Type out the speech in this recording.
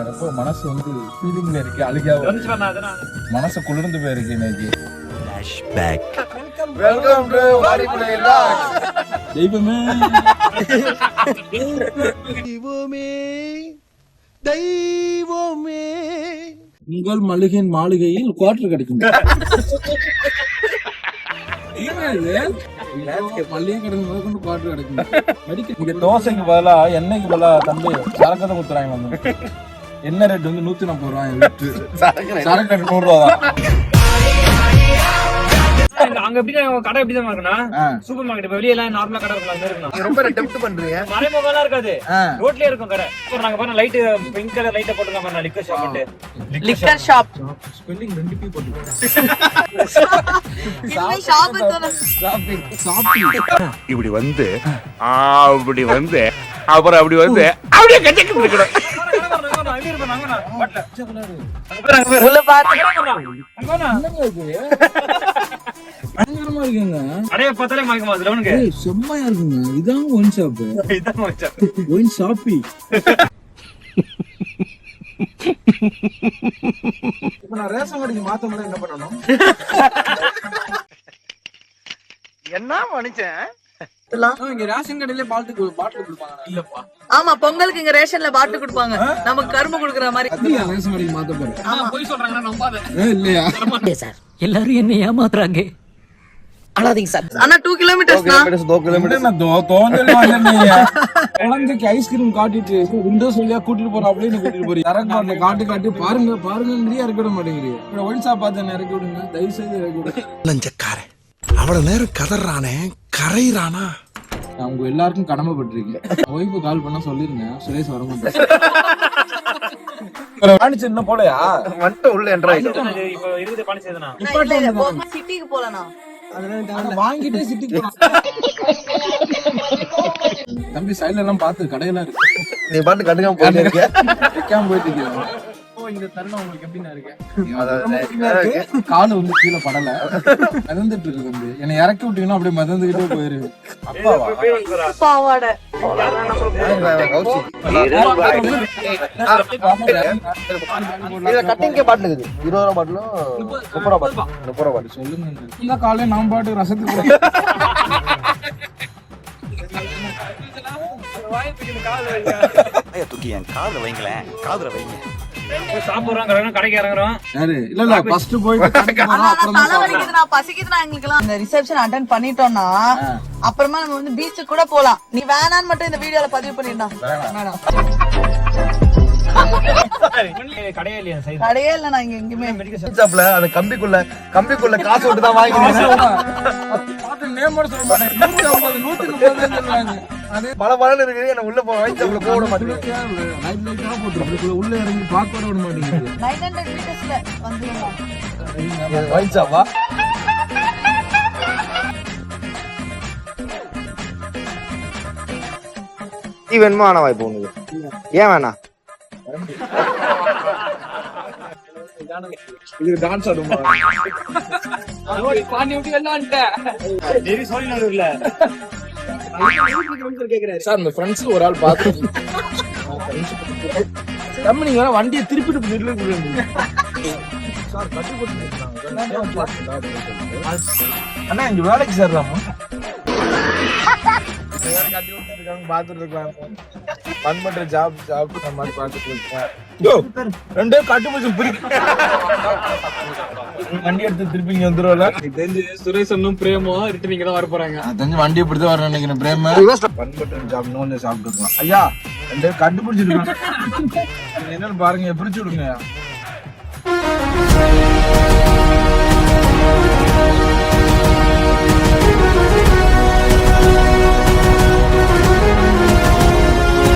ரொம்ப மனசு வந்து ஃபீலிங்ல இருக்கு, அழுகாவ மனசு குளிர்ந்து போயிருக்கு இன்னைக்கு. வெல்கம் டு வாரிப்புல தெய்வமே தெய்வமே உங்கள் மளிகையின் மாளிகையில் குவார்டர் கிடைக்கும். தோசைக்கு பதிலா எண்ணெய்க்கு பதிலா தம்பி சரக்கத்தை குத்துறாங்க. வந்து என்ன ரேட் வந்து 140 ரூபாய், சரக்கு ரேட் 100 ரூபா தான். அங்க எப்படி கடை எப்படிதான் இருக்குன்னா சூப்பர் மார்க்கெட் வெளியே எல்லாம் நார்மலா கடை இருக்கும். ரொம்ப டெம்ப்ட் பண்றீங்க. மறைமுகம்லாம் இருக்காது, ரோட்லயே இருக்கும் கடை. நாங்க பாருங்க லைட் பிங்க் கலர் லைட்ட போட்டுருக்காங்க. Liquor shop, liquor shop spelling 2 P போட்டுருக்காங்க. இப்படி வந்து அப்படி வந்து அப்புறம் அப்படி வந்து அப்படியே கட்டிக்கிட்டு இருக்கணும். பயங்கரமா இருக்குங்க. செம்மையா இருக்குங்க. இதான் ஒயின் ஷாப். Wine shoppy. இப்ப நான் ரேஷன் கடைக்கு மாத்தணும்னா என்ன பண்ணணும்? என்ன மனுஷன் இங்க ரேஷன் கடையில பாட்டில் கொடுப்பாங்க. இல்லப்பா, ஆமா, பொங்கலுக்கு இங்க ரேஷன்ல பாட்டில் கொடுப்பாங்க, நமக்கு கரும்பு குடுக்குற மாதிரி. ரேஷன் கடைக்கு மாத்த போறேன். போய் சொல்றாங்கன்னா நம்பாத. இல்லையா சார், எல்லாரும் என்ன ஏமாத்துறாங்க. அழாதீங்க சார். ஆனா 2 கிலோமீட்டர்ஸ் குழந்தைக்கு ஐஸ்கிரீம் காட்டிட்டு விண்டோஸ் வழியா கூட்டிட்டு போறோம் அப்படின்னு கூட்டிட்டு போறீங்க. இறக்க காட்டு காட்டி பாருங்க பாருங்க இறக்க விட மாட்டேங்கிறீங்க. ஒயின் ஷாப் பார்த்து இறக்கி விடுங்க, தயவு செய்து இறக்கி விடுங்க. லஞ்சக்காரன் அவ்வளவு நேரம் கதறானே கரையிறானா. நான் உங்க எல்லாருக்கும் கடமைப்பட்டிருக்கேன். ஒய்ஃபு கால் பண்ண சொல்லிருங்க, சுரேஷ் வர மாட்டேன். என்ன போலயா மட்டும் உள்ள என்றா இப்ப இருக்குது பணி செய்தனா சிட்டிக்கு போலனா வாங்கிட்டு சிட்டிக்கு போலாம். தம்பி சைடுல எல்லாம் பார்த்து கடையெல்லாம் இருக்கு. நீ பாட்டு கண்டுக்காம போயிட்டு இருக்க. வைக்காம போயிட்டு இருக்கீங்க. இந்த தருணம் உங்களுக்கு எப்படின்னா இருக்கு? காலு வந்து கீழே படல, மிதந்துட்டு இருக்கு தம்பி. என்னை இறக்கி விட்டீங்கன்னா அப்படியே மிதந்துகிட்டே போயிருது. பாவாட கட்டிங்க பாட்டு இருக்குது. 20 ரூபா பாட்டிலும் 30 ரூபா பாட்டு 30 ரூபா பாட்டு சொல்லுங்க. இந்த காலையில நான் பாட்டு ரசத்துக்கு தூக்கி என் காதுல வைங்களேன், காதுல வைங்க. சாப்பிடுறோம், கடைக்கு இறங்குறோம். இல்ல ஃபர்ஸ்ட் போயிட்டு கடைக்கு போறோம். தலைவலிக்குதுனா பசிக்குதுனா எங்களுக்குலாம் இந்த ரிசப்ஷன் அட்டெண்ட் பண்ணிட்டோம்னா அப்புறமா நம்ம வந்து பீச்சுக்கு கூட போலாம். நீ வேணான்னு மட்டும் இந்த வீடியோல பதிவு பண்ணிடா. வேணாம், கடையே இல்லையா? கடையே இல்ல. நான் இங்க எங்கேயுமே ஷாப்ல அந்த கம்பிக்குள்ள காசு விட்டு தான் வாங்கிக்கிறேன். பல பலன்னு இருக்கு. என்ன உள்ள வாங்கி போக விட மாட்டேங்குது. உள்ள இறங்கி பார்க்க விட மாட்டேங்குது. 900 மீட்டர்ஸ்ல வந்துடலாம். வாங்கி ஷாப்பா? நீ வேணுமா ஆனா வாய்ப்பு உனக்கு? ஏன் வேணா? இது டான்ஸ் ஆடுமா? சார், இந்த ஃப்ரெண்ட்ஸ்ல ஒரு ஆள் பார்த்து நீங்க வண்டியை திருப்பிட்டு அண்ணா இங்க வேலைக்கு சேர்றாமா? பாத்துட்டு இருக்கலாம். பண் பண்ற ஜாப் மாதிரி பாத்துட்டு இருக்கேன். ரெண்டே கட்டுமச்சு வண்டி எடுத்து திருப்பி இங்க வந்துருவல. தெரிஞ்சு சுரேஷ் அண்ணும் பிரேமோ ரிட்டர்ன் இங்க தான் வர போறாங்க. தெரிஞ்சு வண்டி இப்படிதான் வர நினைக்கிறேன். பிரேம பண் பண்ற ஜாப் நோன்னு சாப்பிட்டு இருக்கலாம். ஐயா ரெண்டே கண்டுபிடிச்சிருக்கேன். என்னன்னு பாருங்க, பிரிச்சு விடுங்க.